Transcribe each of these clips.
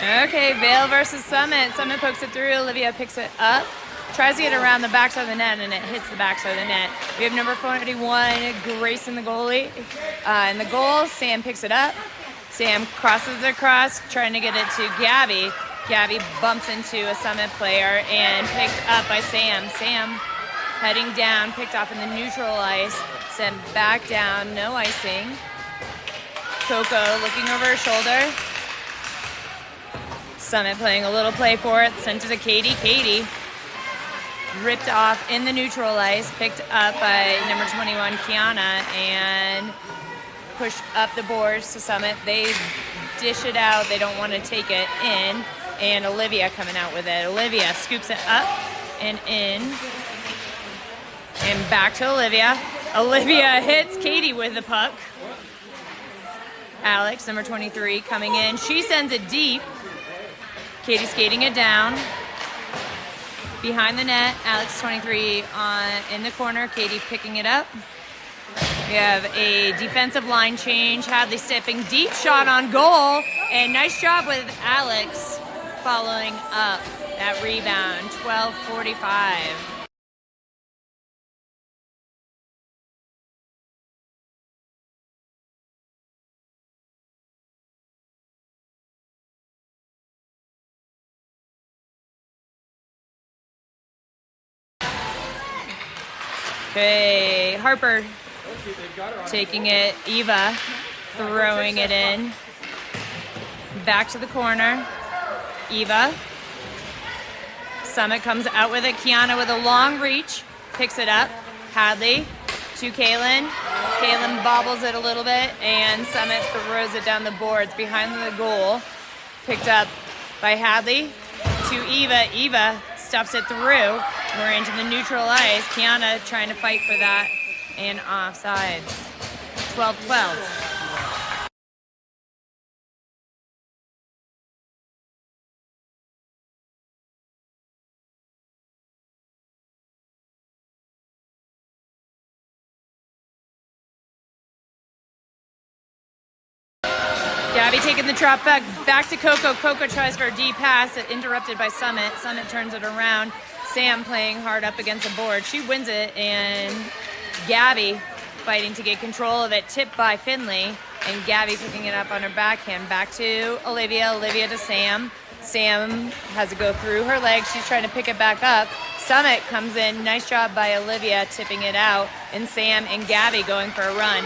Okay, Vail versus Summit. Summit pokes it through. Olivia picks it up. Tries to get around the backside of the net, and it hits the backside of the net. We have number 41, Grace in the goalie. In the goal, Sam picks it up. Sam crosses it across, trying to get it to Gabby. Gabby bumps into a Summit player and picked up by Sam. Sam heading down, picked off in the neutral ice, sent back down, no icing. Coco looking over her shoulder. Summit playing a little play for it, sent it to Katie. Katie ripped off in the neutral ice, picked up by number 21, Kiana, and pushed up the boards to Summit. They dish it out. They don't want to take it in, and Olivia coming out with it. Olivia scoops it up and in, and back to Olivia. Olivia hits Katie with the puck. Alex, number 23, coming in. She sends it deep. Katie skating it down. Behind the net, Alex 23 in the corner. Katie picking it up. We have a defensive line change. Hadley stepping deep, shot on goal. And nice job with Alex following up that rebound. 12:45. Okay, Harper taking it. Eva throwing it in. Back to the corner. Eva. Summit comes out with it. Kiana with a long reach. Picks it up. Hadley to Kaylin. Kaylin bobbles it a little bit, and Summit throws it down the boards behind the goal. Picked up by Hadley to Eva. Eva stuffs it through. We're into the neutral ice. Kiana trying to fight for that, and offside. 12-12. Gabby taking the drop back to Coco. Coco tries for a deep pass, interrupted by Summit. Summit turns it around. Sam playing hard up against the board. She wins it, and Gabby fighting to get control of it. Tipped by Finley, and Gabby picking it up on her backhand. Back to Olivia. Olivia to Sam. Sam has to go through her legs. She's trying to pick it back up. Summit comes in. Nice job by Olivia tipping it out, and Sam and Gabby going for a run.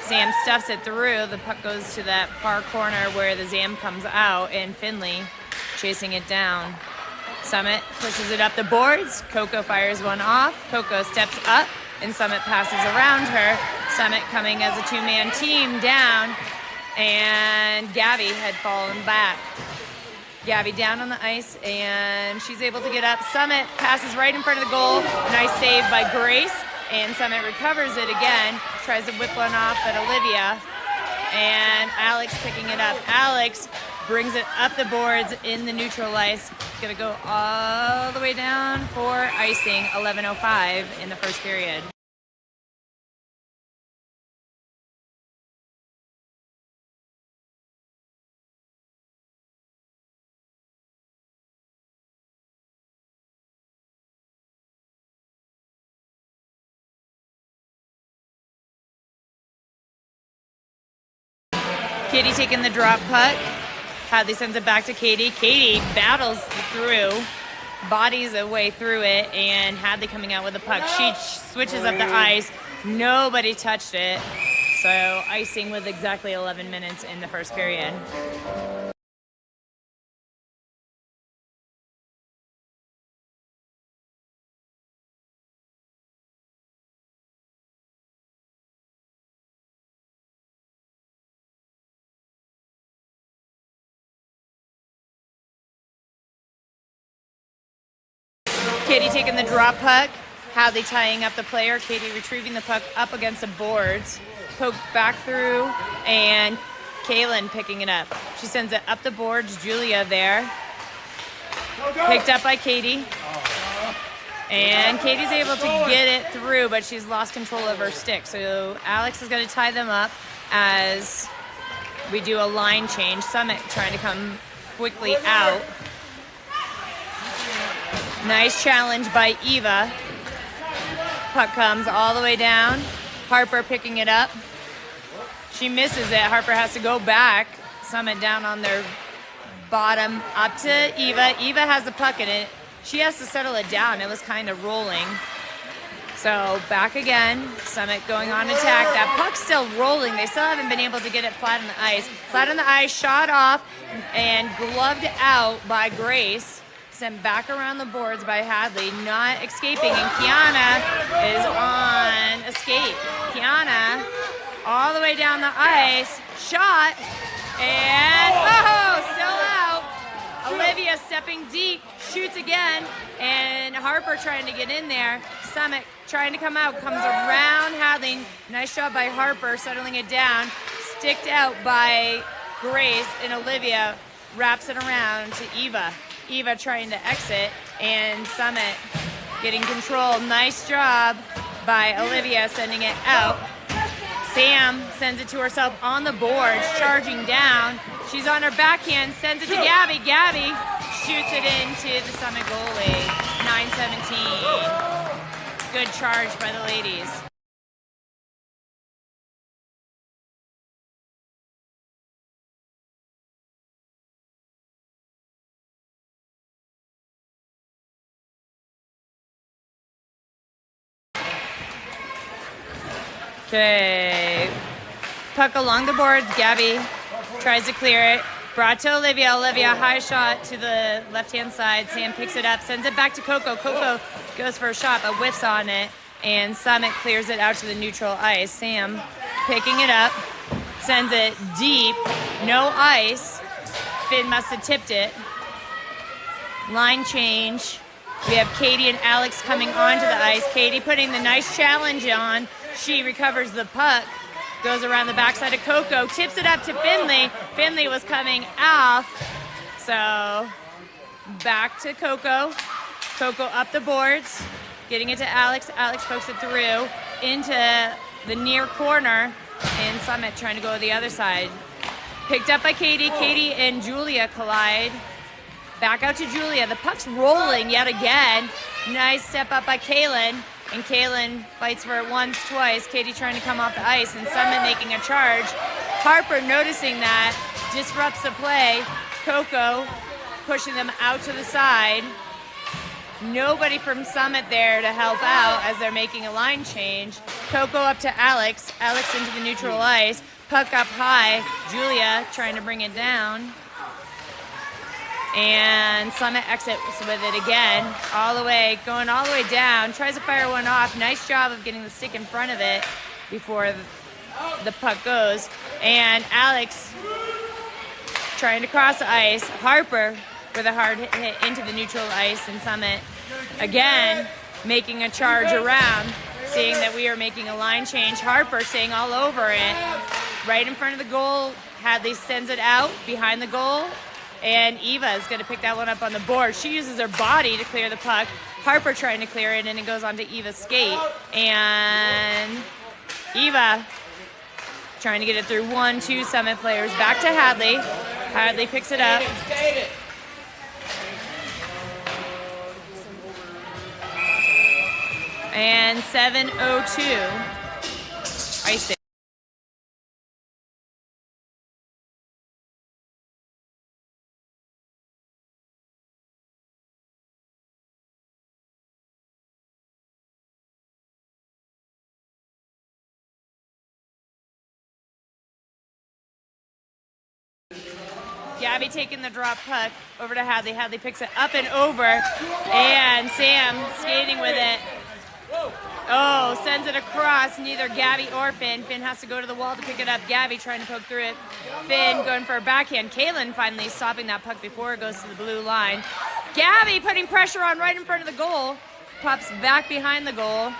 Sam stuffs it through. The puck goes to that far corner where the Zam comes out, and Finley chasing it down. Summit pushes it up the boards. Coco fires one off. Coco steps up, and Summit passes around her. Summit coming as a two-man team down, and Gabby had fallen back. Gabby down on the ice, and she's able to get up. Summit passes right in front of the goal. Nice save by Grace, and Summit recovers it again. Tries to whip one off at Olivia, and Alex picking it up. Alex brings it up the boards in the neutral ice. Gonna go all the way down for icing. 11:05 in the first period. Katie taking the drop puck. Hadley sends it back to Katie. Katie battles through, bodies a way through it, and Hadley coming out with the puck. She switches up the ice. Nobody touched it. So icing with exactly 11 minutes in the first period. Katie taking the drop puck. Hadley tying up the player. Katie retrieving the puck up against the boards. Poked back through, and Kaylin picking it up. She sends it up the boards. Julia there. Picked up by Katie. And Katie's able to get it through, but she's lost control of her stick. So Alex is going to tie them up as we do a line change. Summit trying to come quickly out. Nice challenge by Eva. Puck comes all the way down. Harper picking it up. She misses it. Harper has to go back. Summit down on their bottom. Up to Eva. Eva has the puck in it. She has to settle it down. It was kind of rolling. So back again. Summit going on attack. That puck's still rolling. They still haven't been able to get it flat on the ice. Flat on the ice. Shot off and gloved out by Grace. Sent back around the boards by Hadley, not escaping, and Kiana is on escape. Kiana all the way down the ice, shot, and still out. Olivia stepping deep, shoots again, and Harper trying to get in there. Summit trying to come out, comes around Hadley. Nice shot by Harper, settling it down. Sticked out by Grace, and Olivia wraps it around to Eva. Eva trying to exit, and Summit getting control. Nice job by Olivia sending it out. Sam sends it to herself on the boards, charging down. She's on her backhand, sends it to Gabby. Gabby shoots it into the Summit goalie. 9-17. Good charge by the ladies. Okay, puck along the boards. Gabby tries to clear it. Brought to Olivia. Olivia, high shot to the left-hand side. Sam picks it up, sends it back to Coco. Coco goes for a shot, but whiffs on it, and Summit clears it out to the neutral ice. Sam picking it up, sends it deep. No ice. Finn must have tipped it. Line change. We have Katie and Alex coming onto the ice. Katie putting the nice challenge on. She recovers the puck, goes around the backside of Coco, tips it up to Finley. Finley was coming off, so back to Coco. Coco up the boards, getting it to Alex. Alex pokes it through into the near corner, and Summit trying to go to the other side. Picked up by Katie. Katie and Julia collide. Back out to Julia. The puck's rolling yet again. Nice step up by Kaylin. And Kaylin fights for it once, twice. Katie trying to come off the ice, and Summit making a charge. Harper noticing that, disrupts the play. Coco pushing them out to the side. Nobody from Summit there to help out as they're making a line change. Coco up to Alex. Alex into the neutral ice. Puck up high. Julia trying to bring it down. And Summit exits with it again, all the way, going all the way down, tries to fire one off. Nice job of getting the stick in front of it before the puck goes. And Alex trying to cross the ice. Harper with a hard hit into the neutral ice, and Summit again making a charge around, seeing that we are making a line change. Harper staying all over it, right in front of the goal. Hadley sends it out behind the goal. And Eva is going to pick that one up on the board. She uses her body to clear the puck. Harper trying to clear it, and it goes onto Eva's skate. And Eva trying to get it through 1-2 Summit players. Back to Hadley. Hadley picks it up. And 7:02. Icing. Gabby taking the drop puck over to Hadley. Hadley picks it up and over, and Sam skating with it. Oh, sends it across. Neither Gabby or Finn. Finn has to go to the wall to pick it up. Gabby trying to poke through it. Finn going for a backhand. Kaylin finally stopping that puck before it goes to the blue line. Gabby putting pressure on right in front of the goal. Pops back behind the goal.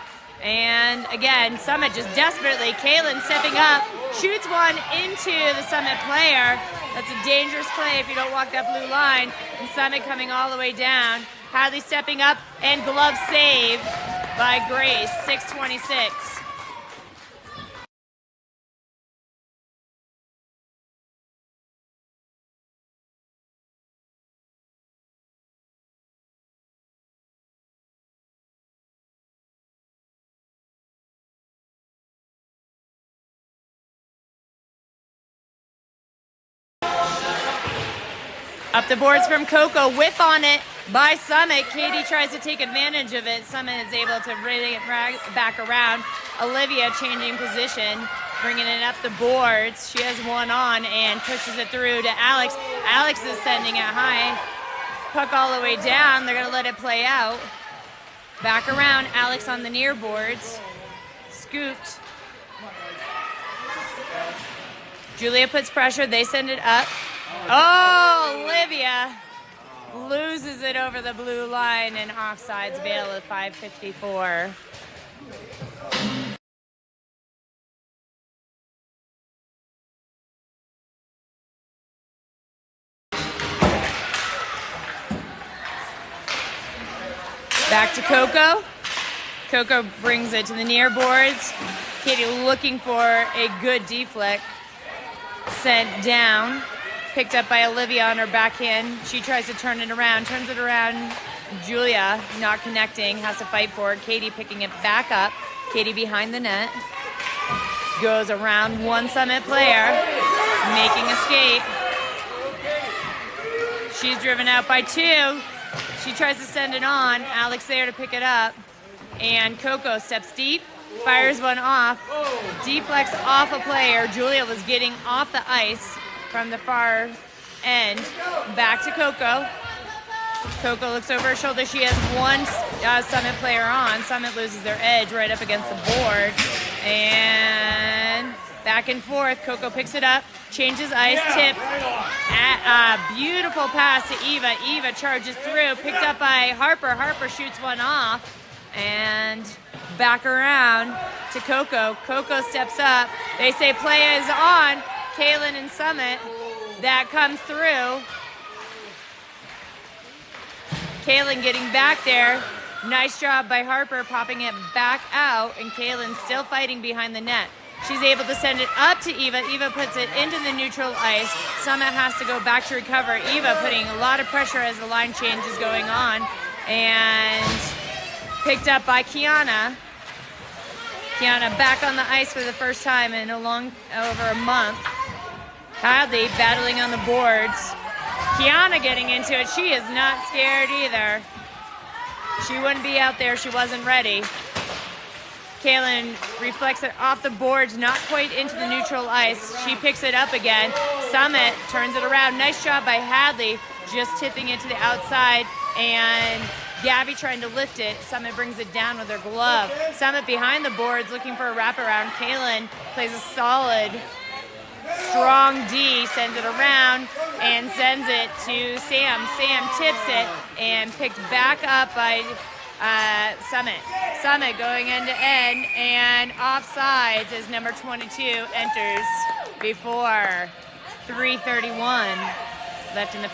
And again, Summit just desperately. Kaylin stepping up, shoots one into the Summit player. That's a dangerous play if you don't walk that blue line. And Summit coming all the way down. Hadley stepping up, and glove save by Grace, 6:26. Up the boards from Coco, whip on it by Summit. Katie tries to take advantage of it. Summit is able to bring it back around. Olivia changing position, bringing it up the boards. She has one on and pushes it through to Alex. Alex is sending it high. Puck all the way down. They're going to let it play out. Back around, Alex on the near boards. Scooped. Julia puts pressure. They send it up. Oh, Olivia loses it over the blue line and offsides Vail at 5:54. Back to Coco. Coco brings it to the near boards. Katie looking for a good deflect. Sent down. Picked up by Olivia on her backhand. She tries to turn it around. Turns it around. Julia not connecting. Has to fight for it. Katie picking it back up. Katie behind the net. Goes around one Summit player. Making escape. She's driven out by two. She tries to send it on. Alex there to pick it up. And Coco steps deep. Fires one off. Deflects off a player. Julia was getting off the ice from the far end. Back to Coco. Coco looks over her shoulder. She has one Summit player on. Summit loses their edge right up against the board. And back and forth. Coco picks it up. Changes ice. Tipped. Beautiful pass to Eva. Eva charges through. Picked up by Harper. Harper shoots one off. And back around to Coco. Coco steps up. They say play is on. Kaylin and Summit. That comes through. Kaylin getting back there. Nice job by Harper popping it back out. And Kaylin still fighting behind the net. She's able to send it up to Eva. Eva puts it into the neutral ice. Summit has to go back to recover. Eva putting a lot of pressure as the line change is going on. And picked up by Kiana. Kiana back on the ice for the first time in over a month. Hadley battling on the boards. Kiana getting into it. She is not scared either. She wouldn't be out there. She wasn't ready. Kaylin reflects it off the boards, not quite into the neutral ice. She picks it up again. Summit turns it around. Nice job by Hadley, just tipping it to the outside. And Gabby trying to lift it. Summit brings it down with her glove. Summit behind the boards looking for a wraparound. Kaylin plays a solid, strong D, sends it around and sends it to Sam. Sam tips it and picked back up by Summit. Summit going end to end and offsides as number 22 enters before 3:31 left in the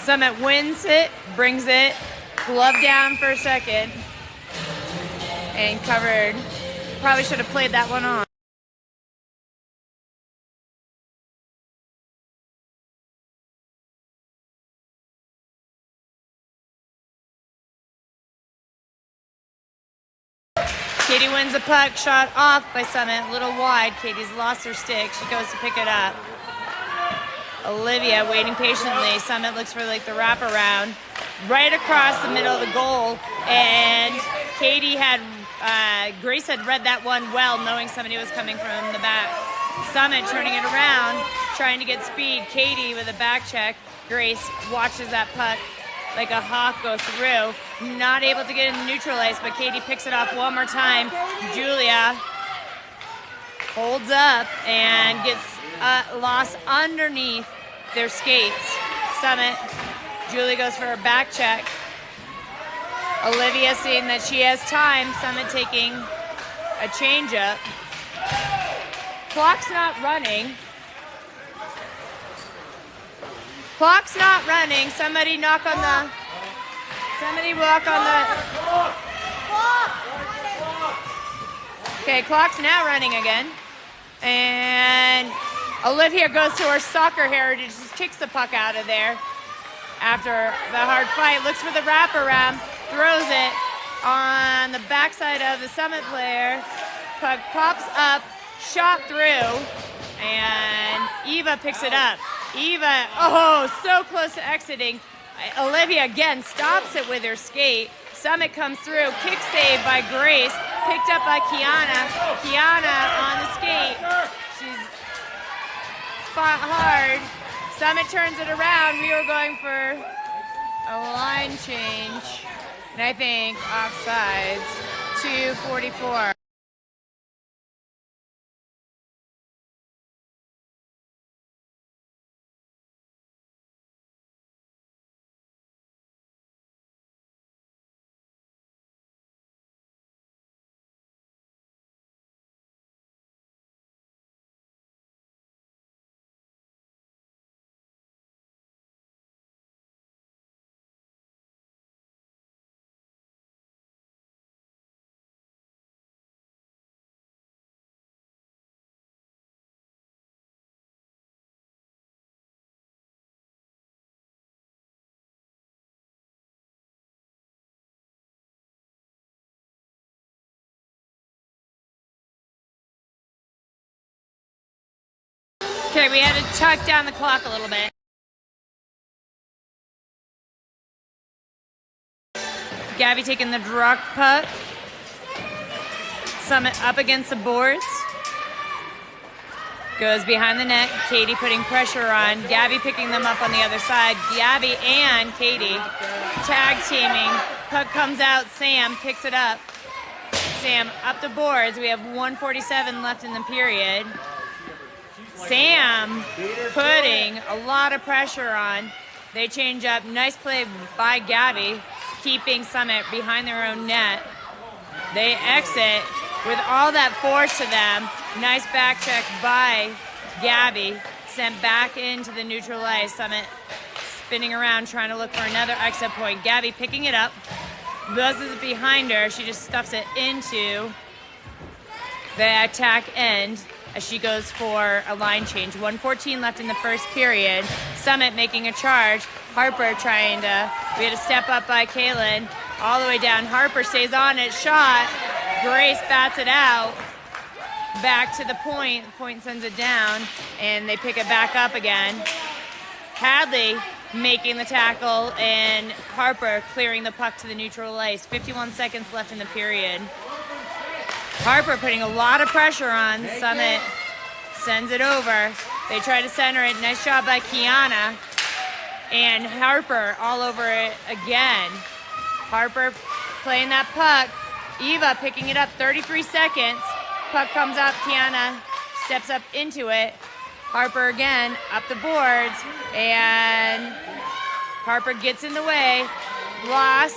Summit wins it, brings it, glove down for a second, and covered. Probably should have played that one on. Katie wins the puck, shot off by Summit, a little wide. Katie's lost her stick. She goes to pick it up. Olivia waiting patiently. Summit looks for like the wraparound right across the middle of the goal. And Katie had, Grace had read that one well, knowing somebody was coming from the back. Summit turning it around, trying to get speed. Katie with a back check. Grace watches that puck like a hawk go through. Not able to get in the neutral ice, but Katie picks it off one more time. Julia holds up and gets lost underneath their skates. Summit. Julie goes for her back check. Olivia seeing that she has time. Summit taking a changeup. Clock's not running. Clock's not running. Somebody knock on the... Somebody walk on the... Okay, clock's now running again. And Olivia goes to her soccer heritage, just kicks the puck out of there. After the hard fight, looks for the wraparound, throws it on the backside of the Summit player. Puck pops up, shot through, and Eva picks it up. Eva, so close to exiting. Olivia again stops it with her skate. Summit comes through, kick save by Grace, picked up by Kiana. Kiana on the skate. She's fought hard. Summit turns it around. We were going for a line change, and I think offsides. 2:44. Okay, we had to tuck down the clock a little bit. Gabby taking the drop puck. Summit up against the boards. Goes behind the net. Katie putting pressure on. Gabby picking them up on the other side. Gabby and Katie tag teaming. Puck comes out. Sam picks it up. Sam up the boards. We have 1:47 left in the period. Sam putting a lot of pressure on. They change up. Nice play by Gabby, keeping Summit behind their own net. They exit with all that force to them. Nice back check by Gabby. Sent back into the neutral ice. Summit spinning around, trying to look for another exit point. Gabby picking it up. Buzzes it behind her. She just stuffs it into the attack end as she goes for a line change. 1:14 left in the first period. Summit making a charge. Harper trying to, we had a step up by Kaylin. All the way down. Harper stays on it. Shot. Grace bats it out. Back to the point. The point sends it down. And they pick it back up again. Hadley making the tackle. And Harper clearing the puck to the neutral ice. 51 seconds left in the period. Harper putting a lot of pressure on. Summit sends it over. They try to center it. Nice job by Kiana. And Harper all over it again. Harper playing that puck. Eva picking it up. 33 seconds. Puck comes up. Kiana steps up into it. Harper again up the boards. And Harper gets in the way. Lost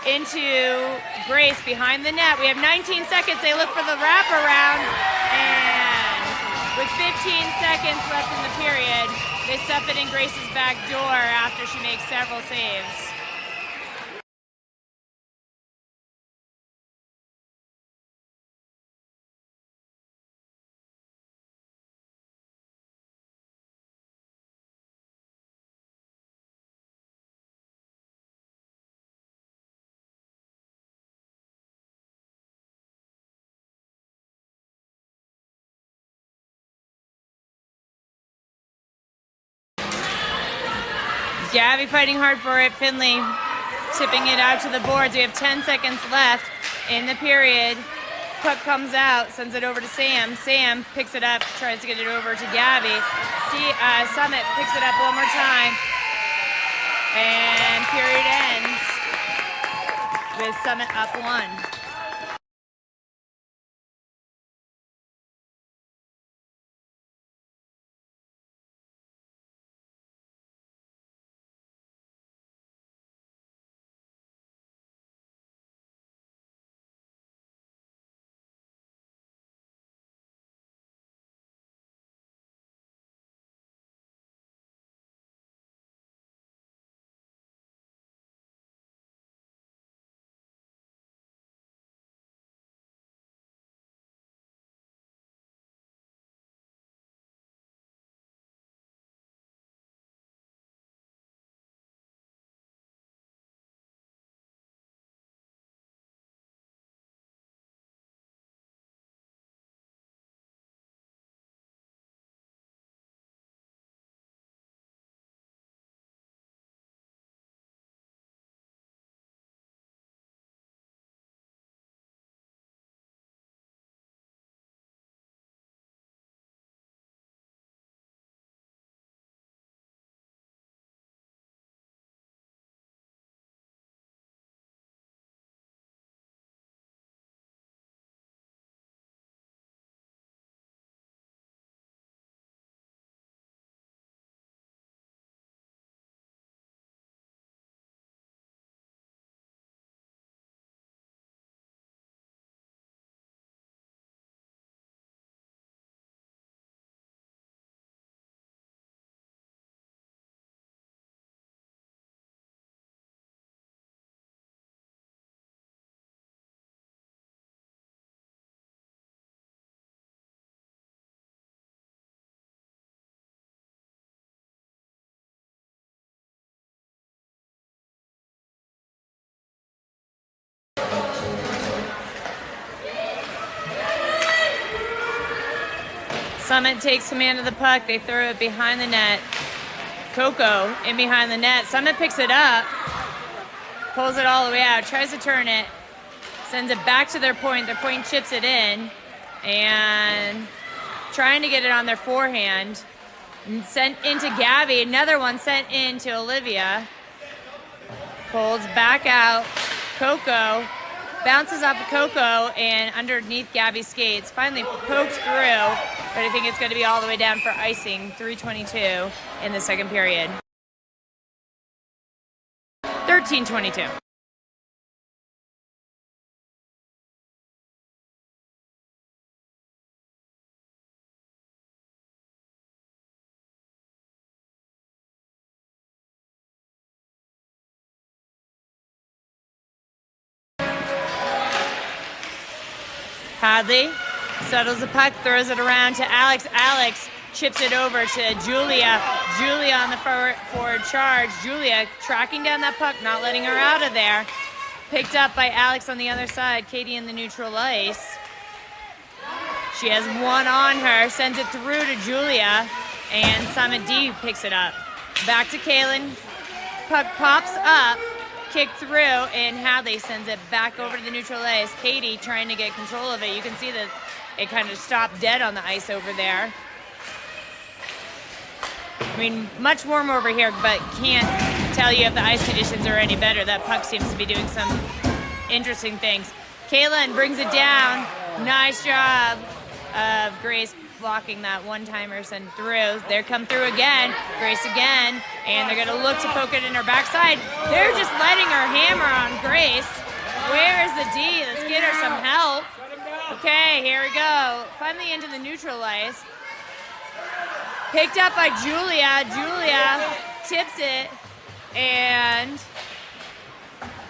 into Grace behind the net. We have 19 seconds. They look for the wraparound. And with 15 seconds left in the period, they stuff it in Grace's back door after she makes several saves. Gabby fighting hard for it. Finley tipping it out to the boards. We have 10 seconds left in the period. Puck comes out, sends it over to Sam. Sam picks it up, tries to get it over to Gabby. Summit picks it up one more time. And period ends with Summit up 1. Summit takes command of the puck. They throw it behind the net. Coco in behind the net. Summit picks it up, pulls it all the way out, tries to turn it, sends it back to their point. Their point chips it in, and trying to get it on their forehand. And sent into Gabby. Another one sent in to Olivia. Pulls back out. Coco bounces off of Coco and underneath Gabby's skates. Finally poked through, but I think it's going to be all the way down for icing. 3:22 in the second period. 13:22. Hadley settles the puck, throws it around to Alex. Alex chips it over to Julia. Julia on the forward charge. Julia tracking down that puck, not letting her out of there. Picked up by Alex on the other side. Katie in the neutral ice. She has one on her, sends it through to Julia, and Summit D picks it up. Back to Kaylin. Puck pops up. Kick through, and Hadley sends it back over to the neutral ice. Katie trying to get control of it. You can see that it kind of stopped dead on the ice over there. I mean, much warmer over here, but can't tell you if the ice conditions are any better. That puck seems to be doing some interesting things. Kaylin brings it down. Nice job of Grace blocking that one-timer sent through. They come through again. Grace again. And they're going to look to poke it in her backside. They're just letting her hammer on Grace. Where's the D? Let's get her some help. Okay, here we go. Finally into the neutral ice. Picked up by Julia. Julia tips it. And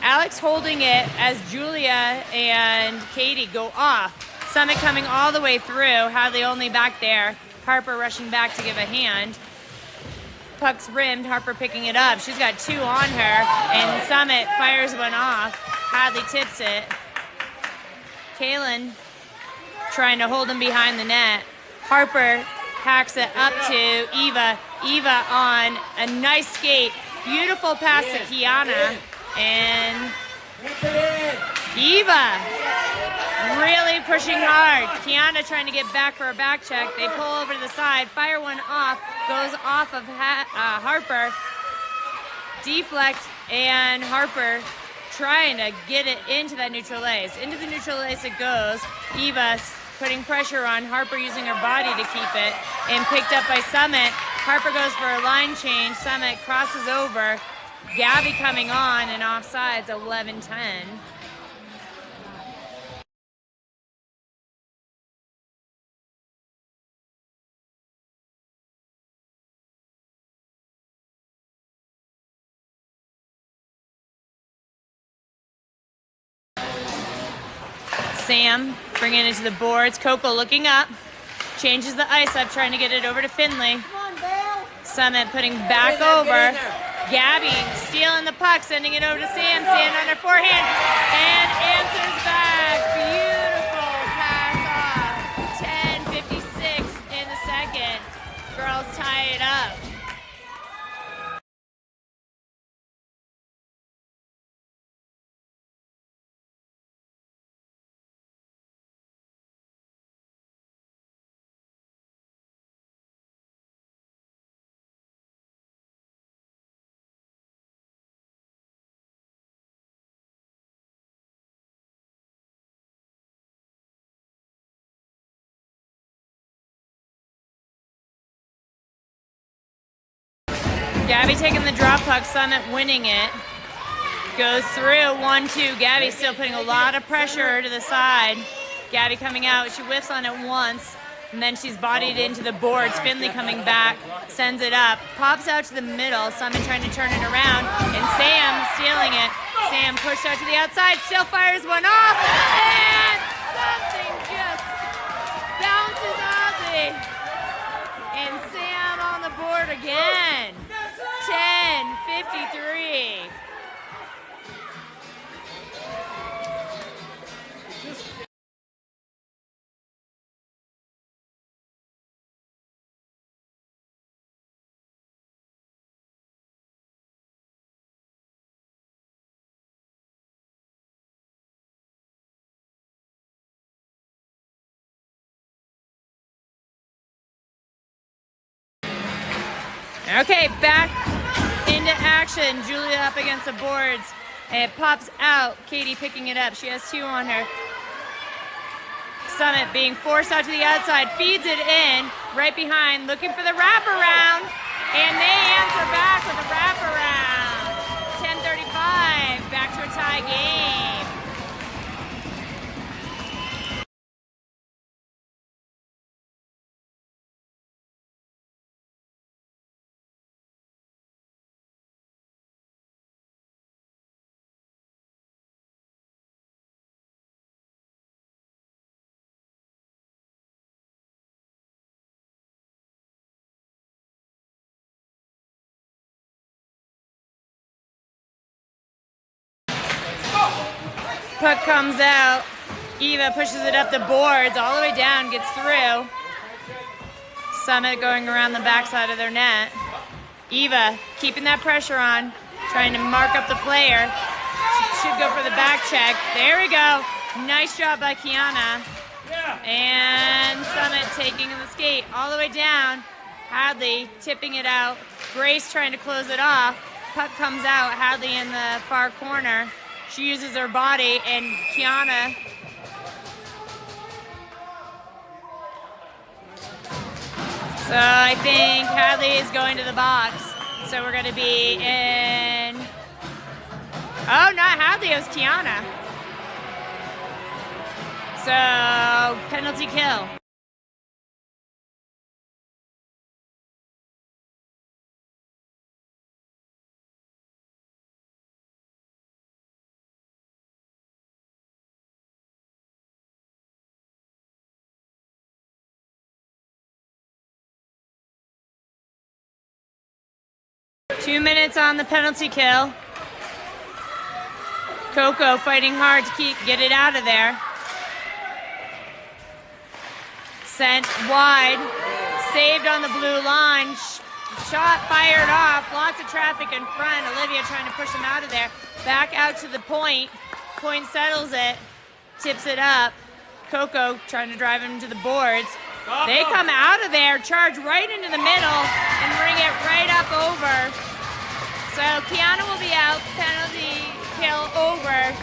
Alex holding it as Julia and Katie go off. Summit coming all the way through. Hadley only back there. Harper rushing back to give a hand. Puck's rimmed. Harper picking it up. She's got two on her. And Summit fires one off. Hadley tips it. Kaylin trying to hold him behind the net. Harper hacks it up to Eva. Eva on a nice skate. Beautiful pass to Kiana. And Eva really pushing hard. Kiana trying to get back for a back check. They pull over to the side, fire one off, goes off of Harper. Deflect, and Harper trying to get it into that neutral ice. Into the neutral ice it goes. Eva putting pressure on Harper, using her body to keep it, and picked up by Summit. Harper goes for a line change. Summit crosses over. Gabby coming on, and offsides, 11-10. Sam bringing it to the boards. Coco looking up. Changes the ice up, trying to get it over to Finley. Summit putting back over. Gabby stealing the puck, sending it over to Sam. Sam on her forehand and answers back. Beautiful pass off. 10:56 in the second. Girls tie it up. Gabby taking the drop puck, Summit winning it. Goes through, 1-2. Gabby still putting a lot of pressure to the side. Gabby coming out, she whiffs on it once, and then she's bodied into the boards. Finley coming back, sends it up, pops out to the middle. Summit trying to turn it around, and Sam stealing it. Sam pushed out to the outside, still fires one off, and something just bounces off it. And Sam on the board again. 10:53. Okay, back into action. Julia up against the boards. And it pops out. Katie picking it up. She has 2 on her. Summit being forced out to the outside. Feeds it in. Right behind. Looking for the wraparound. And they answer back with a wraparound. 10:35. Back to a tie game. Puck comes out. Eva pushes it up the boards, all the way down, gets through. Summit going around the backside of their net. Eva keeping that pressure on, trying to mark up the player. She should go for the back check. There we go. Nice job by Kiana. And Summit taking the skate all the way down. Hadley tipping it out. Grace trying to close it off. Puck comes out. Hadley in the far corner. She uses her body, and Kiana so I think Hadley is going to the box. So we're going to be in, oh, not Hadley, it was Kiana. So penalty kill. Two minutes on the penalty kill. Coco fighting hard to get it out of there. Sent wide, saved on the blue line. Shot fired off, lots of traffic in front. Olivia trying to push him out of there. Back out to the point. Point settles it, tips it up. Coco trying to drive him to the boards. They come out of there, charge right into the middle, and bring it right up over. So Kiana will be out, penalty kill over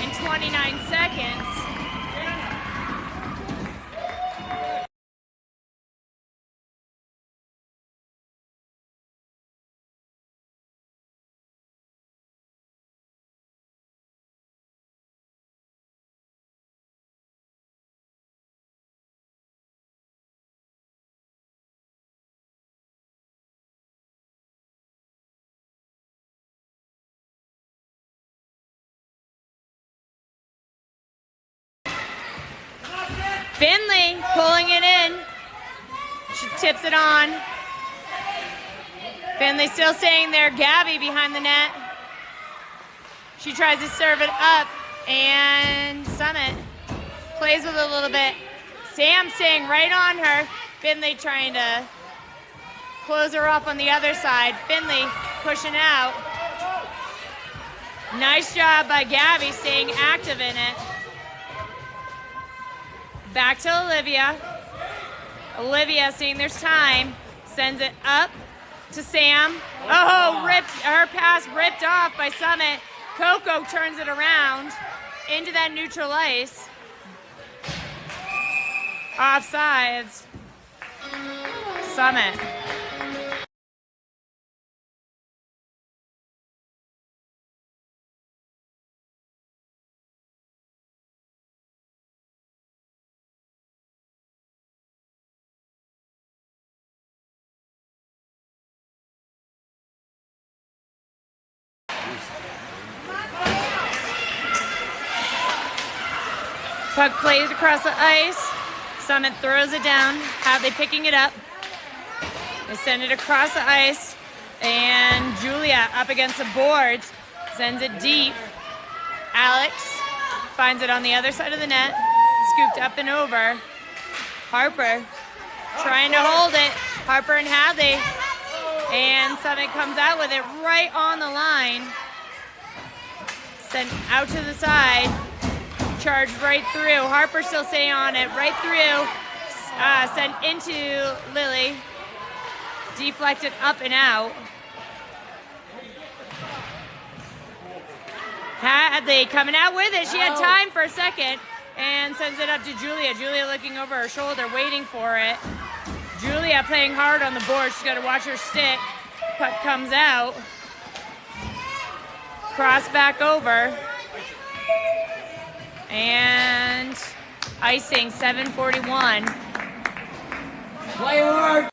in 29 seconds. Finley pulling it in. She tips it on. Finley still staying there. Gabby behind the net. She tries to serve it up, and Summit plays with it a little bit. Sam staying right on her. Finley trying to close her off on the other side. Finley pushing out. Nice job by Gabby staying active in it. Back to Olivia. Olivia, seeing there's time, sends it up to Sam. Oh, ripped, her pass ripped off by Summit. Coco turns it around into that neutral ice. Offsides. Summit. Puck plays across the ice. Summit throws it down. Hadley picking it up. They send it across the ice. And Julia up against the boards. Sends it deep. Alex finds it on the other side of the net. Scooped up and over. Harper trying to hold it. Harper and Hadley. And Summit comes out with it right on the line. Sent out to the side. Charged right through. Harper still staying on it. Right through. Sent into Lily. deflected up and out. Hadley coming out with it. She had time for a second and sends it up to Julia. Julia looking over her shoulder, waiting for it. Julia playing hard on the board. She's got to watch her stick. Puck comes out. Cross back over. And icing, 7:41. Play hard.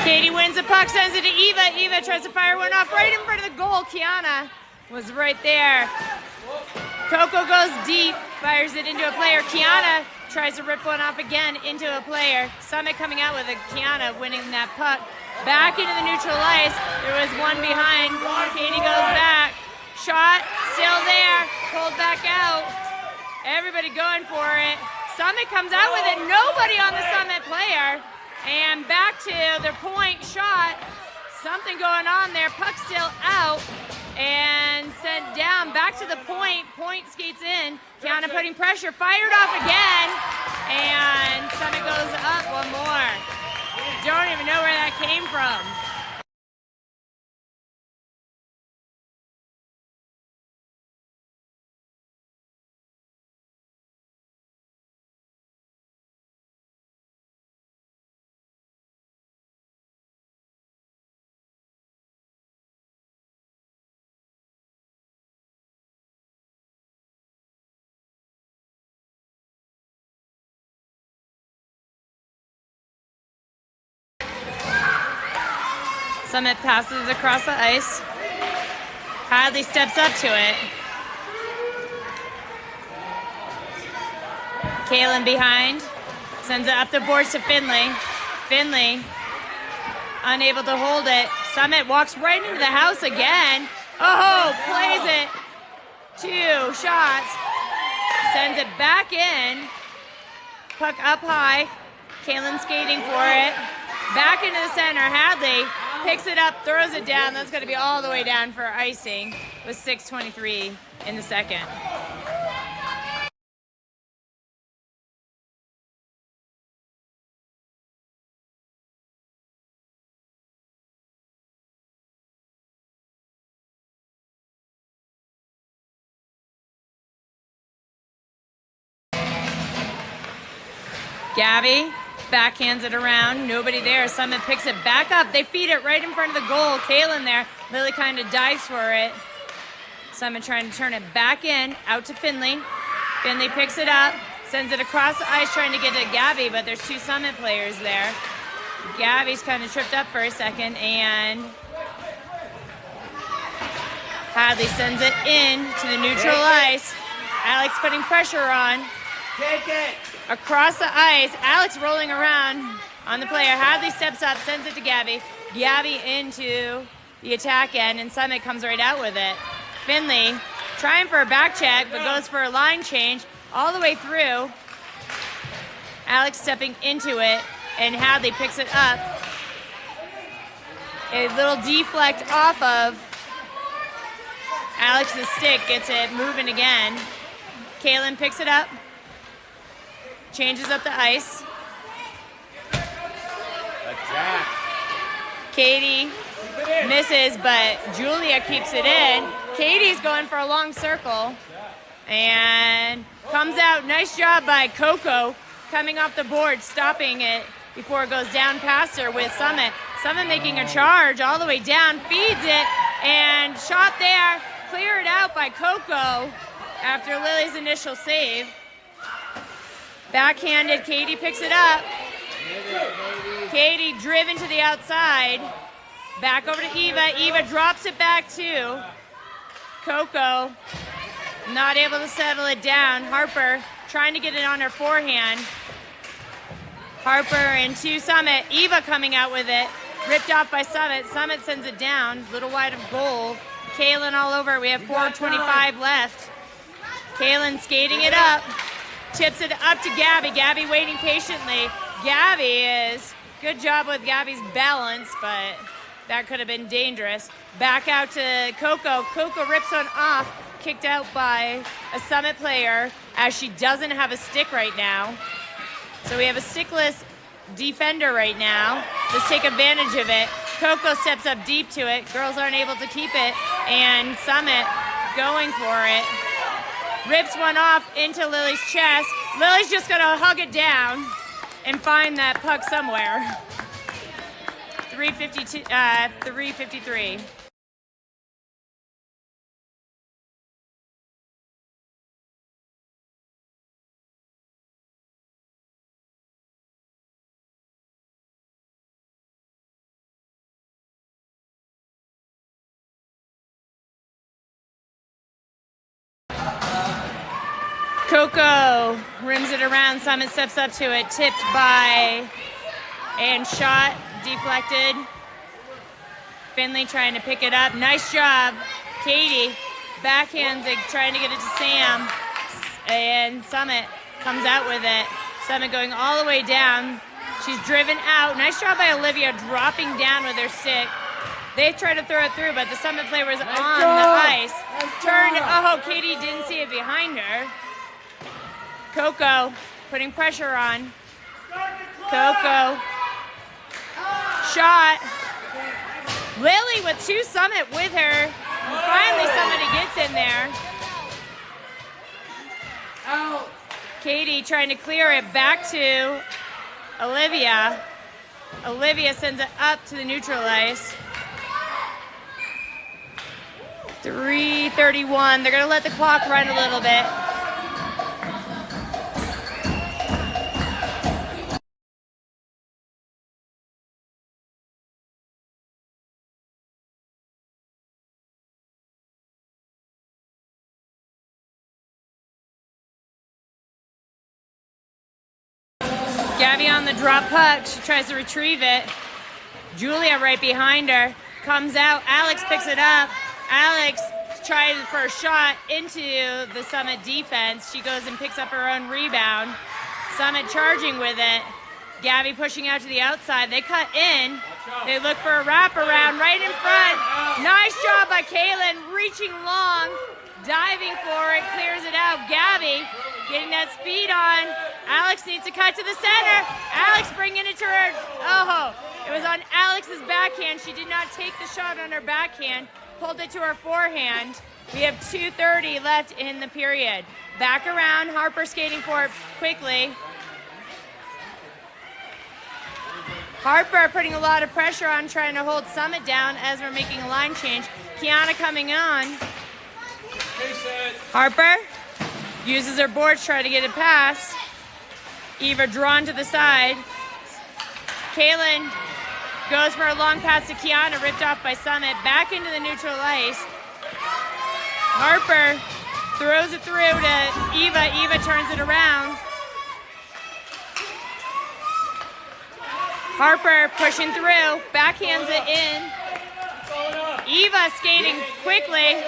Katie wins the puck, sends it to Eva. Eva tries to fire one off right in front of the goal. Kiana was right there. Coco goes deep, fires it into a player. Kiana tries to rip one off again into a player. Summit coming out with it. Kiana winning that puck. Back into the neutral ice. There was one behind. Katie goes back. Shot, still there. Pulled back out. Everybody going for it. Summit comes out with it. Nobody on the Summit player. And back to their point shot. Something going on there. Puck still out and sent down. Back to the point. Point skates in. Kiana putting pressure. Fired off again. And Summit goes up one more. Don't even know where that came from. Summit passes across the ice. Hadley steps up to it. Kaylin behind. Sends it up the boards to Finley. Finley unable to hold it. Summit walks right into the house again. Oh, plays it. 2 shots. Sends it back in. Puck up high. Kaylin skating for it. Back into the center. Hadley picks it up, throws it down. That's going to be all the way down for icing with 6:23 in the second. Gabby backhands it around. Nobody there. Summit picks it back up. They feed it right in front of the goal. Kaylin there. Lily kind of dives for it. Summit trying to turn it back in. Out to Finley. Finley picks it up. Sends it across the ice trying to get to Gabby, but there's 2 Summit players there. Gabby's kind of tripped up for a second, and Hadley sends it in to the neutral ice. Alex putting pressure on. Take it. Across the ice, Alex rolling around on the player. Hadley steps up, sends it to Gabby. Gabby into the attack end, and Summit comes right out with it. Finley trying for a back check, but goes for a line change all the way through. Alex stepping into it, and Hadley picks it up. A little deflect off of Alex's stick, gets it moving again. Kaylin picks it up. Changes up the ice. Attack. Katie misses, but Julia keeps it in. Katie's going for a long circle and comes out. Nice job by Coco coming off the board, stopping it before it goes down past her with Summit. Summit making a charge all the way down, feeds it, and shot there. Clear it out by Coco after Lily's initial save. Backhanded, Katie picks it up. Katie driven to the outside. Back over to Eva. Eva drops it back to Coco. Not able to settle it down. Harper trying to get it on her forehand. Harper into Summit. Eva coming out with it. Ripped off by Summit. Summit sends it down, little wide of goal. Kaylin all over. We have 4:25 left. Kaylin skating it up. Chips it up to Gabby. Gabby waiting patiently. Gabby is, good job with Gabby's balance, but that could have been dangerous. Back out to Coco. Coco rips one off. Kicked out by a Summit player as she doesn't have a stick right now. So we have a stickless defender right now. Let's take advantage of it. Coco steps up deep to it. Girls aren't able to keep it. And Summit going for it. Rips one off into Lily's chest. Lily's just gonna hug it down and find that puck somewhere. 353. Coco rims it around. Summit steps up to it. Tipped by and shot. Deflected. Finley trying to pick it up. Nice job. Katie backhands it, trying to get it to Sam. And Summit comes out with it. Summit going all the way down. She's driven out. Nice job by Olivia dropping down with her stick. They tried to throw it through, but the Summit player was on the ice. Turned. Oh, Katie didn't see it behind her. Coco putting pressure on. Coco. Shot. Lily with two Summit with her. And finally somebody gets in there. Out. Katie trying to clear it back to Olivia. Olivia sends it up to the neutral ice. 3:31. They're going to let the clock run a little bit. Gabby on the drop puck. She tries to retrieve it. Julia right behind her. Comes out. Alex picks it up. Alex tries for a shot into the Summit defense. She goes and picks up her own rebound. Summit charging with it. Gabby pushing out to the outside. They cut in. They look for a wraparound right in front. Nice job by Kaylin. Reaching long. Diving for it. Clears it out. Gabby getting that speed on. Alex needs to cut to the center. Alex bringing it to her. Oh, it was on Alex's backhand. She did not take the shot on her backhand. Pulled it to her forehand. We have 2:30 left in the period. Back around. Harper skating for it quickly. Harper putting a lot of pressure on, trying to hold Summit down as we're making a line change. Kiana coming on. Harper uses her boards, trying to get it past. Eva drawn to the side. Kaylin goes for a long pass to Kiana, ripped off by Summit. Back into the neutral ice. Harper throws it through to Eva. Eva turns it around. Harper pushing through, backhands it in. Eva skating quickly.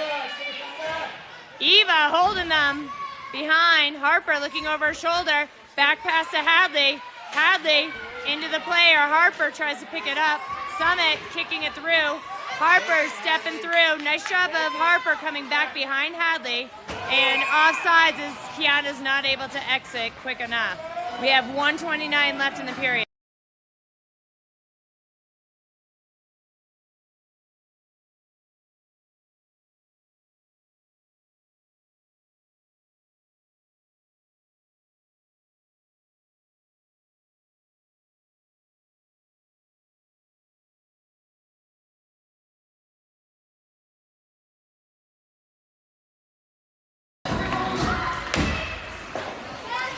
Eva holding them behind. Harper looking over her shoulder. Back pass to Hadley. Hadley into the player. Harper tries to pick it up. Summit kicking it through. Harper stepping through. Nice job of Harper coming back behind Hadley. And offsides as Kiana's not able to exit quick enough. We have 1:29 left in the period.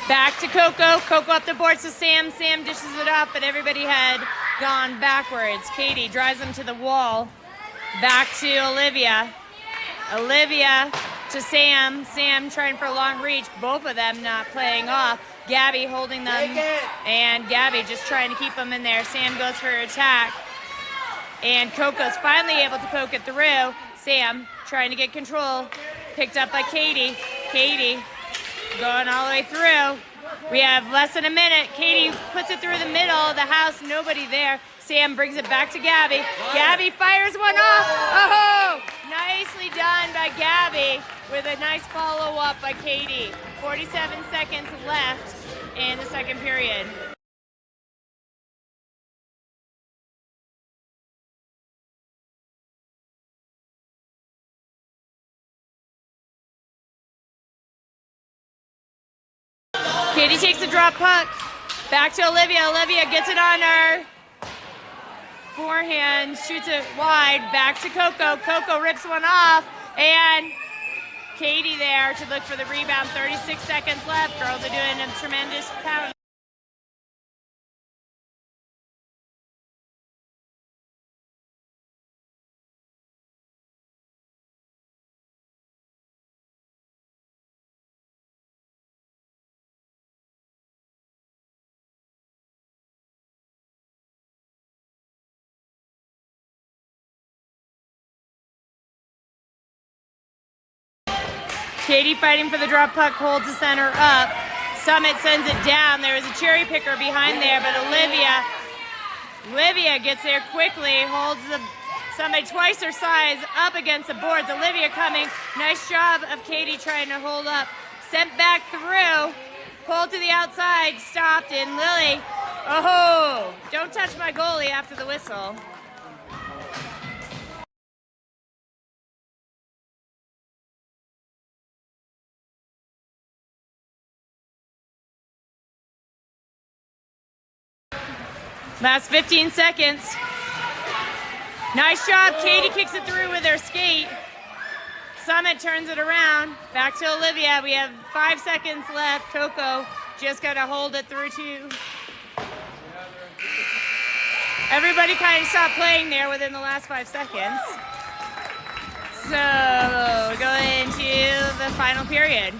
Back to Coco. Coco up the boards to Sam. Sam dishes it up, but everybody had gone backwards. Katie drives them to the wall. Back to Olivia. Olivia to Sam. Sam trying for a long reach. Both of them not playing off. Gabby holding them. And Gabby just trying to keep them in there. Sam goes for her attack. And Coco's finally able to poke it through. Sam trying to get control. Picked up by Katie. Katie going all the way through. We have less than a minute. Katie puts it through the middle of the house. Nobody there. Sam brings it back to Gabby. Gabby fires one off. Oh, nicely done by Gabby with a nice follow-up by Katie. 47 seconds left in the second period. Katie takes the drop puck. Back to Olivia. Olivia gets it on her forehand, shoots it wide. Back to Coco. Coco rips one off. And Katie there to look for the rebound. 36 seconds left. Girls are doing a tremendous pound. Katie fighting for the drop puck, holds the center up. Summit sends it down. There is a cherry picker behind there, but Olivia gets there quickly, holds somebody twice her size up against the boards. Olivia coming. Nice job of Katie trying to hold up. Sent back through. Pulled to the outside. Stopped in Lily. Oh, don't touch my goalie after the whistle. Last 15 seconds. Nice job. Katie kicks it through with her skate. Summit turns it around. Back to Olivia. We have 5 seconds left. Coco just got to hold it through too. Everybody kind of stopped playing there within the last 5 seconds. So we go into the final period.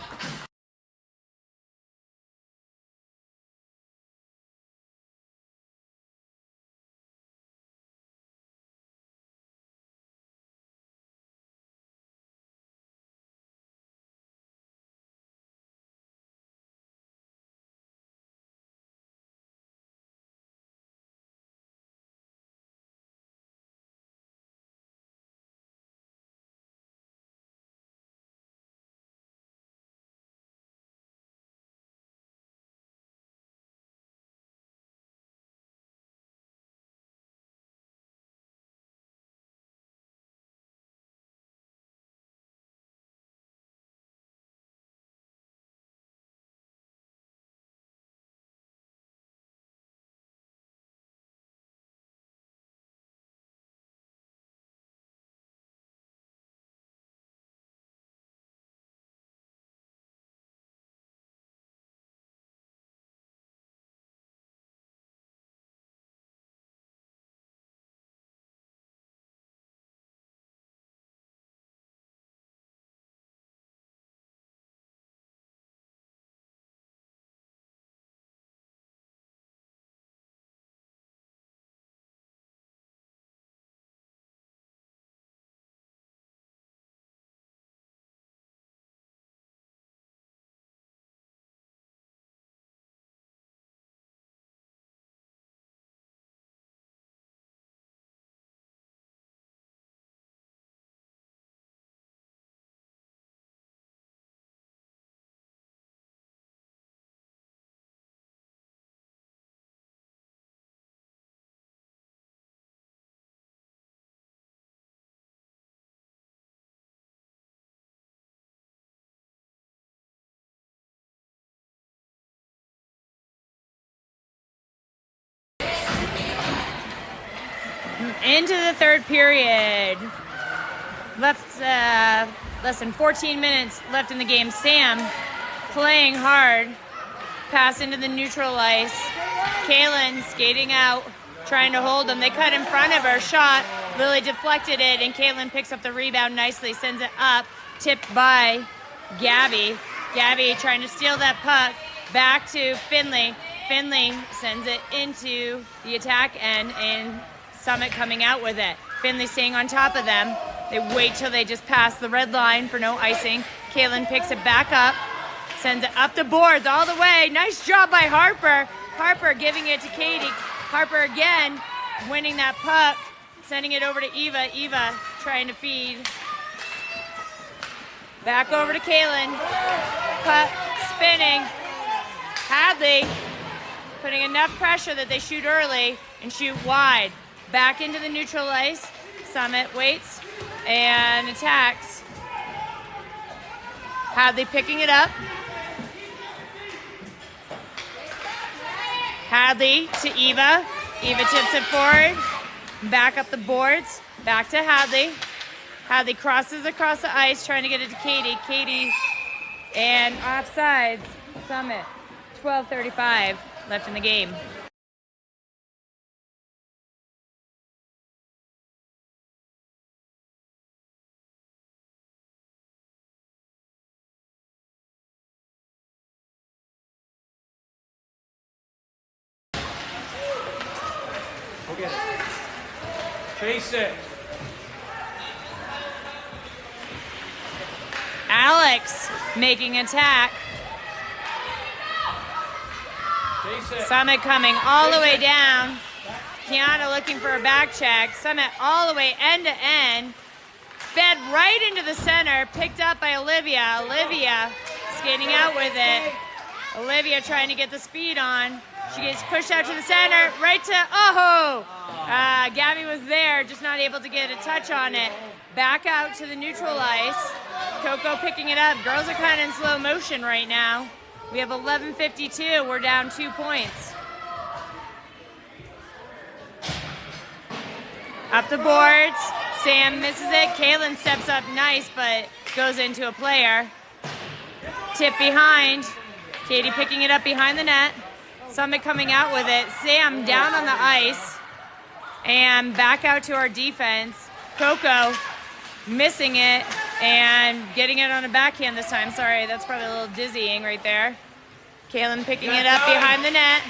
Into the third period. Left less than 14 minutes left in the game. Sam playing hard. Pass into the neutral ice. Kaylin skating out, trying to hold them. They cut in front of her. Shot. Lily deflected it, and Kaylin picks up the rebound nicely. Sends it up. Tipped by Gabby. Gabby trying to steal that puck. Back to Finley. Finley sends it into the attack end, and Summit coming out with it. Finley staying on top of them. They wait till they just pass the red line for no icing. Kaylin picks it back up, sends it up the boards all the way. Nice job by Harper. Harper giving it to Katie. Harper again winning that puck, sending it over to Eva. Eva trying to feed. Back over to Kaylin. Puck spinning. Hadley putting enough pressure that they shoot early and shoot wide. Back into the neutral ice. Summit waits and attacks. Hadley picking it up. Hadley to Eva. Eva tips it forward. Back up the boards. Back to Hadley. Hadley crosses across the ice trying to get it to Katie. Katie and offsides. Summit. 12:35 left in the game. Get it. Chase it. Alex making attack. Chase it. Summit coming all the way down. Kiana looking for a back check. Summit all the way end to end. Fed right into the center. Picked up by Olivia. Olivia skating out with it. Olivia trying to get the speed on. She gets pushed out to the center, right to, Gabby was there, just not able to get a touch on it. Back out to the neutral ice. Coco picking it up. Girls are kind of in slow motion right now. We have 11:52. We're down 2 points. Up the boards. Sam misses it. Kaylin steps up nice, but goes into a player. Tip behind. Katie picking it up behind the net. Summit coming out with it. Sam down on the ice. And back out to our defense. Coco missing it and getting it on a backhand this time. Sorry, that's probably a little dizzying right there. Kaylin picking it up behind the net.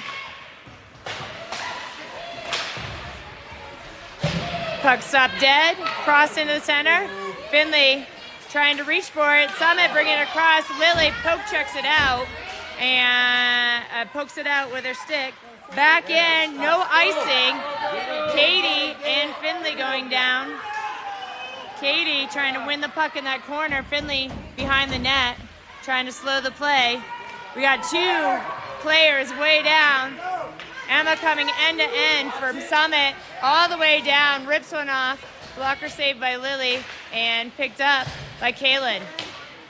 Puck stop dead. Crossed into the center. Finley trying to reach for it. Summit bringing it across. Lily poke checks it out. And pokes it out with her stick. Back in, no icing. Katie and Finley going down. Katie trying to win the puck in that corner. Finley behind the net, trying to slow the play. We got two players way down. Emma coming end to end from Summit all the way down, rips one off. Blocker saved by Lily and picked up by Kaylin.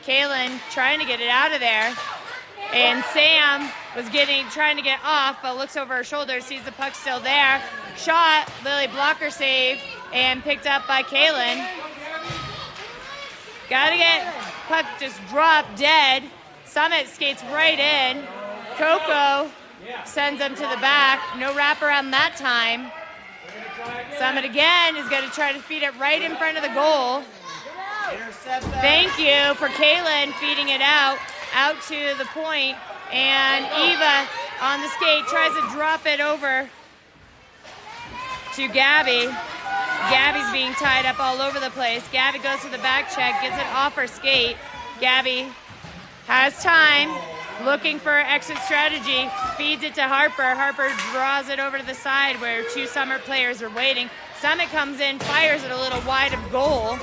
Kaylin trying to get it out of there. And Sam was trying to get off, but looks over her shoulder, sees the puck still there. Shot, Lily blocker save, and picked up by Kaylin. Gotta get puck just dropped dead. Summit skates right in. Coco sends them to the back. No wraparound that time. Summit again is going to try to feed it right in front of the goal. Thank you for Kaylin feeding it out to the point, and Eva on the skate tries to drop it over to Gabby. Gabby's being tied up all over the place. Gabby goes to the back check, gets it off her skate. Gabby has time, looking for exit strategy, feeds it to Harper. Harper draws it over to the side where two Summit players are waiting. Summit comes in, fires it a little wide of goal.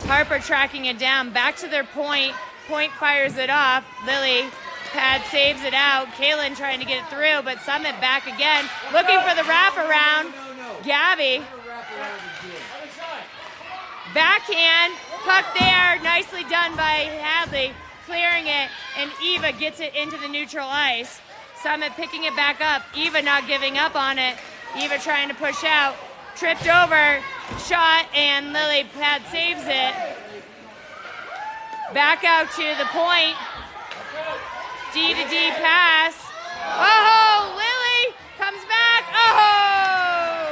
Harper tracking it down, back to their point. Point fires it off. Lily pad saves it out. Kaylin trying to get it through, but Summit back again, looking for the wraparound. Gabby. Backhand, puck there, nicely done by Hadley, clearing it, and Eva gets it into the neutral ice. Summit picking it back up. Eva not giving up on it. Eva trying to push out. Tripped over, shot, and Lily pad saves it. Back out to the point. D to D pass. Oh, Lily comes back. Oh!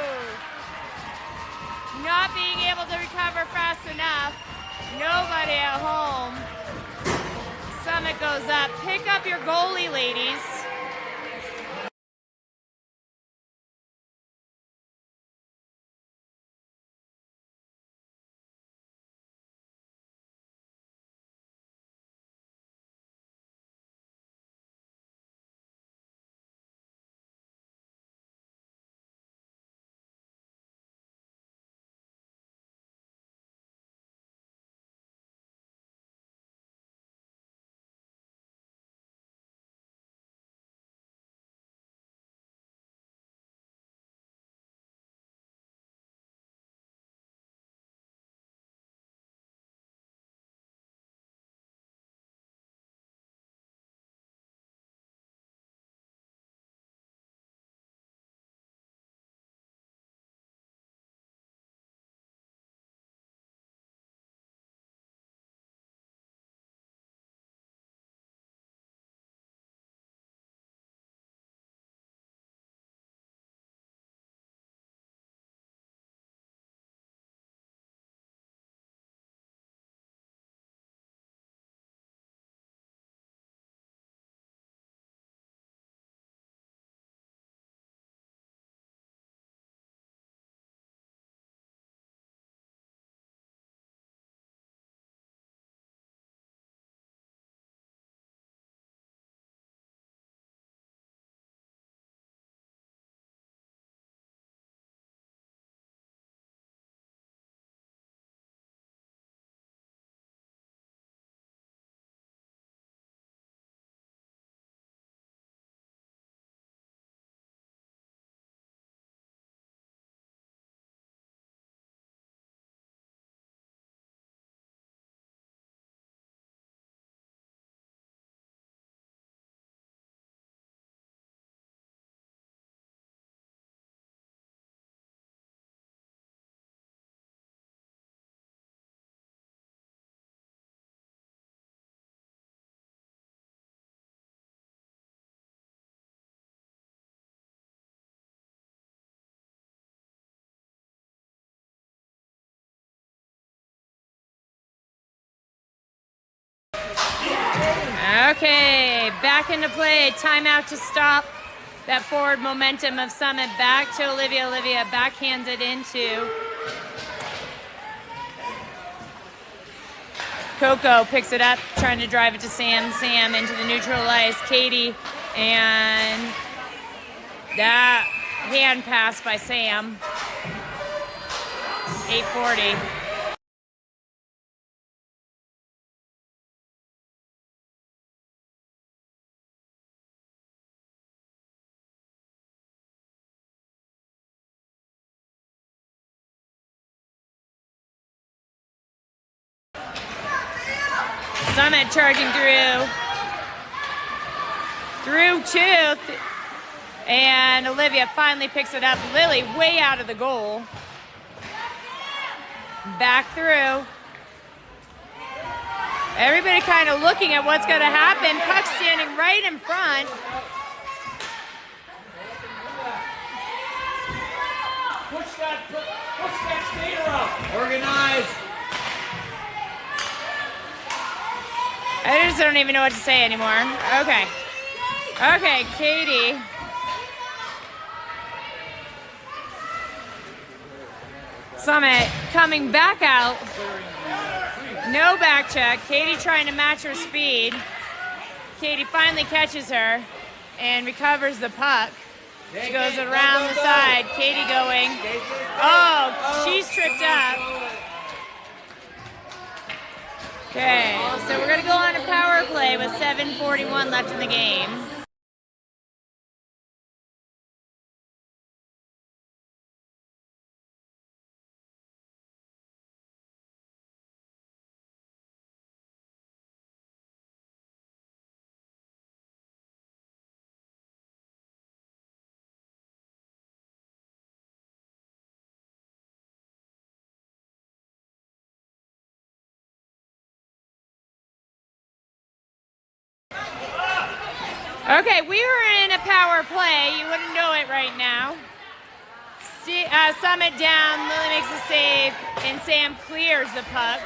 Not being able to recover fast enough. Nobody at home. Summit goes up. Pick up your goalie, ladies. Okay, back into play. Timeout to stop that forward momentum of Summit. Back to Olivia. Olivia backhands it into Coco. Picks it up, trying to drive it to Sam. Sam into the neutral ice. Katie, and that hand pass by Sam. 8:40. Summit charging through two, and Olivia finally picks it up. Lily way out of the goal. Back through. Everybody kind of looking at what's going to happen. Puck standing right in front. Push that skater up. Organize. I just don't even know what to say anymore. Okay. Okay, Katie. Summit coming back out. No back check. Katie trying to match her speed. Katie finally catches her and recovers the puck. She goes around the side. Katie going. Oh, she's tripped up. Okay, so we're going to go on a power play with 7:41 left in the game. Okay, we were in a power play. You wouldn't know it right now. Summit down, Lily makes a save, and Sam clears the puck.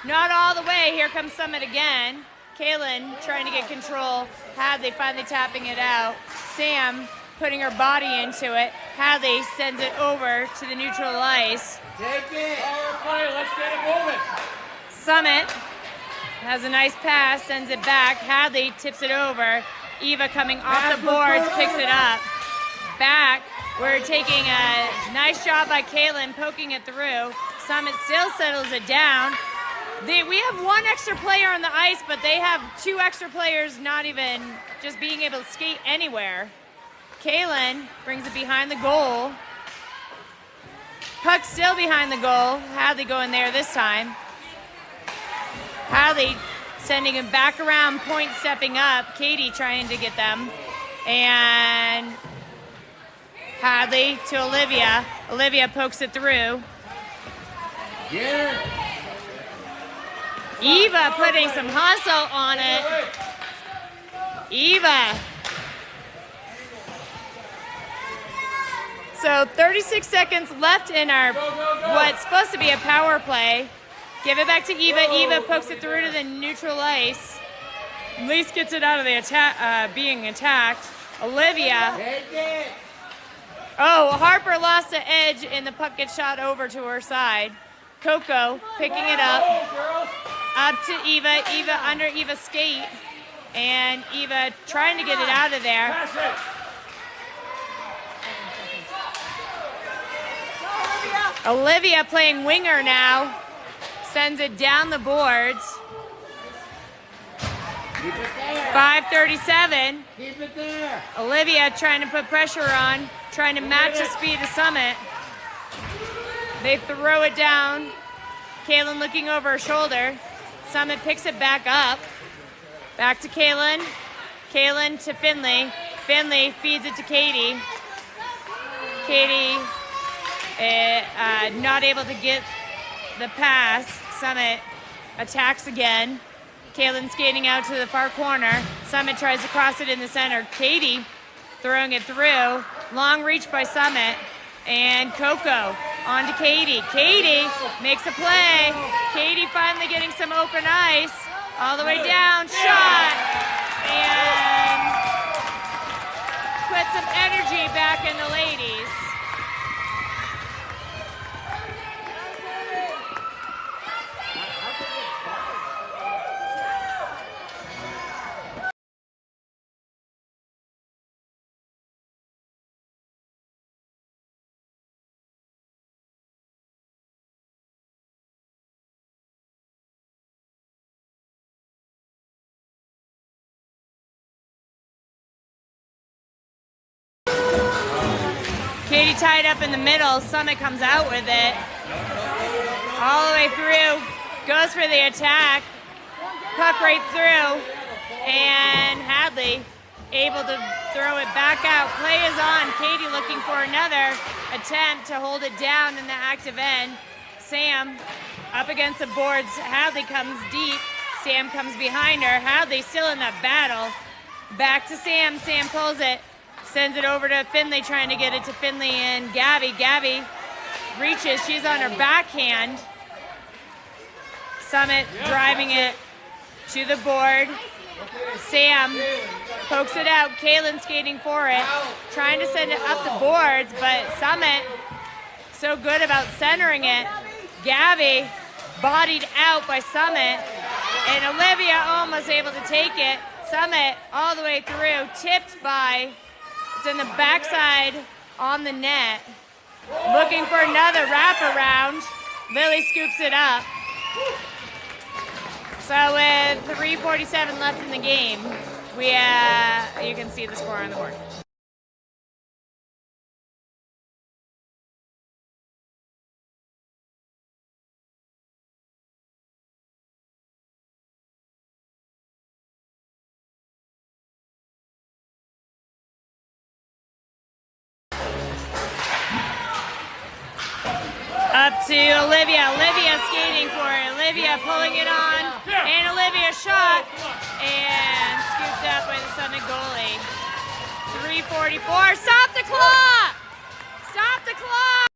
Not all the way, here comes Summit again. Kaylin trying to get control. Hadley finally tapping it out. Sam putting her body into it. Hadley sends it over to the neutral ice. Take it. Power play, let's get it moving. Summit has a nice pass, sends it back. Hadley tips it over. Eva coming off the boards, picks it up. Back, we're taking a nice job by Kaylin, poking it through. Summit still settles it down. We have one extra player on the ice, but they have two extra players not even just being able to skate anywhere. Kaylin brings it behind the goal. Puck still behind the goal. Hadley going there this time. Hadley sending him back around, point stepping up. Katie trying to get them. And Hadley to Olivia. Olivia pokes it through. Get her. Eva putting some hustle on it. Eva. So 36 seconds left in our what's supposed to be a power play. Give it back to Eva. Eva pokes it through to the neutral ice. At least gets it out of the attack, being attacked. Olivia. Oh, Harper lost the edge and the puck gets shot over to her side. Coco picking it up. Up to Eva. Eva under Eva's skate. And Eva trying to get it out of there. Olivia playing winger now. Sends it down the boards. 5:37. Keep it there. Olivia trying to put pressure on, trying to match the speed of Summit. They throw it down. Kaylin looking over her shoulder. Summit picks it back up. Back to Kaylin. Kaylin to Finley. Finley feeds it to Katie. Katie not able to get the pass. Summit attacks again. Kaylin skating out to the far corner. Summit tries to cross it in the center. Katie throwing it through. Long reach by Summit. And Coco on to Katie. Katie makes a play. Katie finally getting some open ice. All the way down. Shot. some energy back in the ladies. Katie tied up in the middle. Summit comes out with it. All the way through. Goes for the attack. Puck right through. And Hadley able to throw it back out. Play is on. Katie looking for another attempt to hold it down in the active end. Sam up against the boards. Hadley comes deep. Sam comes behind her. Hadley still in that battle. Back to Sam. Sam pulls it. Sends it over to Finley, trying to get it to Finley and Gabby. Gabby reaches. She's on her backhand. Summit driving it to the board. Sam pokes it out. Kaylin skating for it. Trying to send it up the boards, but Summit so good about centering it. Gabby bodied out by Summit. And Olivia almost able to take it. Summit all the way through. Tipped by... It's in the backside on the net. Looking for another wraparound. Lily scoops it up. So with 3:47 left in the game, you can see the score on the board. Up to Olivia. Olivia skating for it. Olivia pulling it on. And Olivia shot. And scooped up by the Summit goalie. 3:44. Stop the clock! Stop the clock!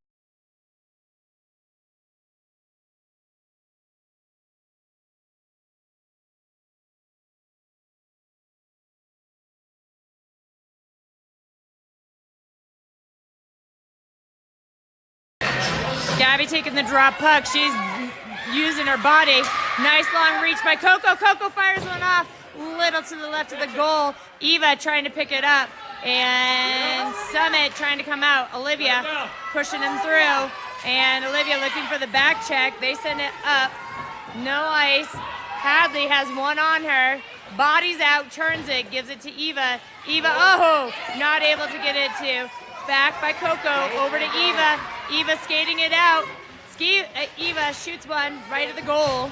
Gabby taking the drop puck. She's using her body. Nice long reach by Coco. Coco fires one off. Little to the left of the goal. Eva trying to pick it up. And Summit trying to come out. Olivia pushing him through. And Olivia looking for the back check. They send it up. No ice. Hadley has one on her. Bodies out, turns it, gives it to Eva. Eva, not able to get it to. Back by Coco, over to Eva. Eva skating it out. Eva shoots one right at the goal.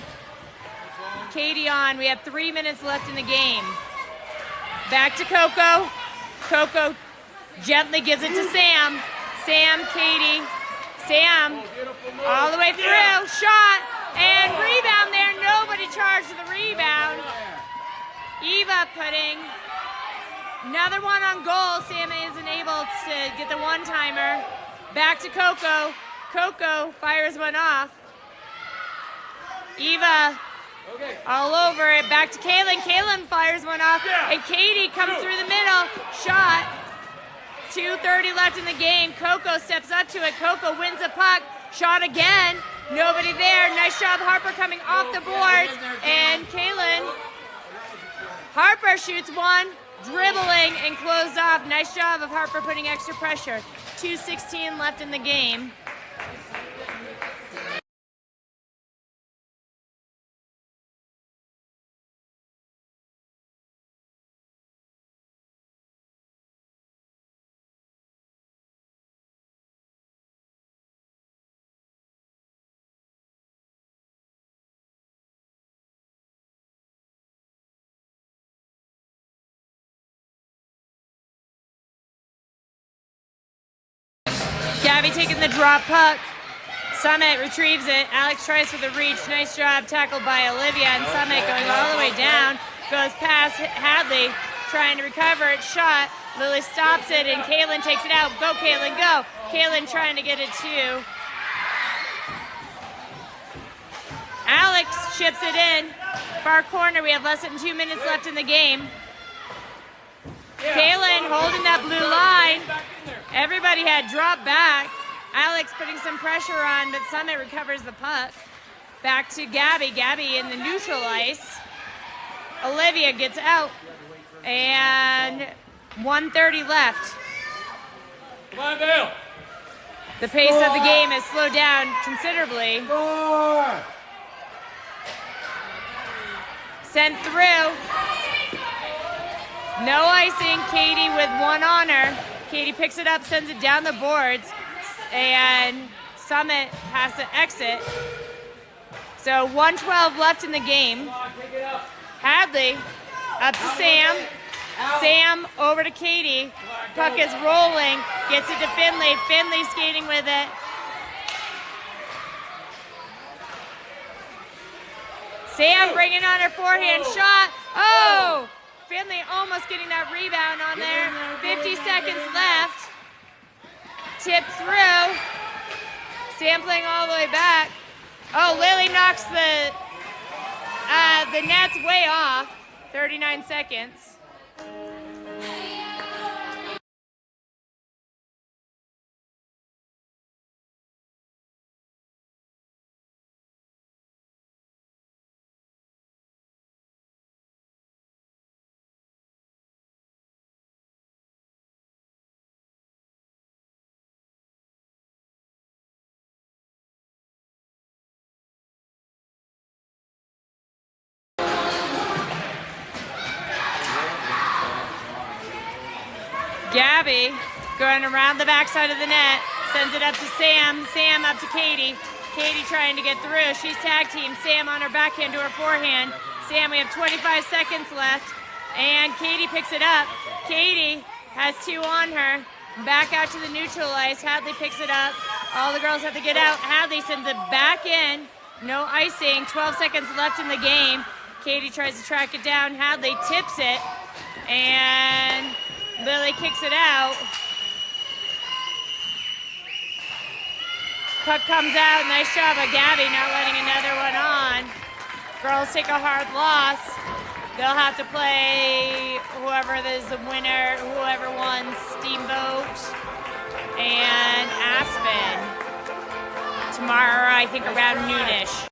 Katie on. We have 3 minutes left in the game. Back to Coco. Coco gently gives it to Sam. Sam, Katie. Sam all the way through. Shot and rebound there. Nobody charged for the rebound. Eva putting another one on goal. Sam isn't able to get the one-timer. Back to Coco. Coco fires one off. Eva all over it. Back to Kaylin. Kaylin fires one off. And Katie comes through the middle. Shot. 2:30 left in the game. Coco steps up to it. Coco wins the puck. Shot again. Nobody there. Nice job. Harper coming off the boards. And Kaylin. Harper shoots one. Dribbling and closed off. Nice job of Harper putting extra pressure. 2:16 left in the game. Gabby taking the drop puck. Summit retrieves it. Alex tries for the reach. Nice job tackled by Olivia. And Summit going all the way down. Goes past Hadley. Trying to recover it. Shot. Lily stops it and Kaylin takes it out. Go Kaylin, go. Kaylin trying to get it too. Alex chips it in. Far corner. We have less than 2 minutes left in the game. Kaylin holding that blue line. Everybody had dropped back. Alex putting some pressure on, but Summit recovers the puck. Back to Gabby. Gabby in the neutral ice. Olivia gets out. And 1:30 left. Come on, Vail. The pace of the game has slowed down considerably. Score. Sent through. No icing. Katie with one on her. Katie picks it up, sends it down the boards, and Summit has to exit. So 1:12 left in the game. Come on, pick it up. Hadley up to Sam. Sam over to Katie. Puck is rolling. Gets it to Finley. Finley skating with it. Sam bringing on her forehand shot. Oh! Finley almost getting that rebound on there. 50 seconds left. Tip through. Sam playing all the way back. Oh, Lily knocks the net's way off. 39 seconds. Gabby going around the backside of the net, sends it up to Sam. Sam up to Katie. Katie trying to get through. She's tag team. Sam on her backhand to her forehand. Sam, we have 25 seconds left, and Katie picks it up. Katie has two on her. Back out to the neutral ice. Hadley picks it up. All the girls have to get out. Hadley sends it back in. No icing. 12 seconds left in the game. Katie tries to track it down. Hadley tips it, and Lily kicks it out. Puck comes out. Nice job of Gabby not letting another one on. Girls take a hard loss. They'll have to play whoever is the winner, whoever won Steamboat and Aspen tomorrow, I think around noonish.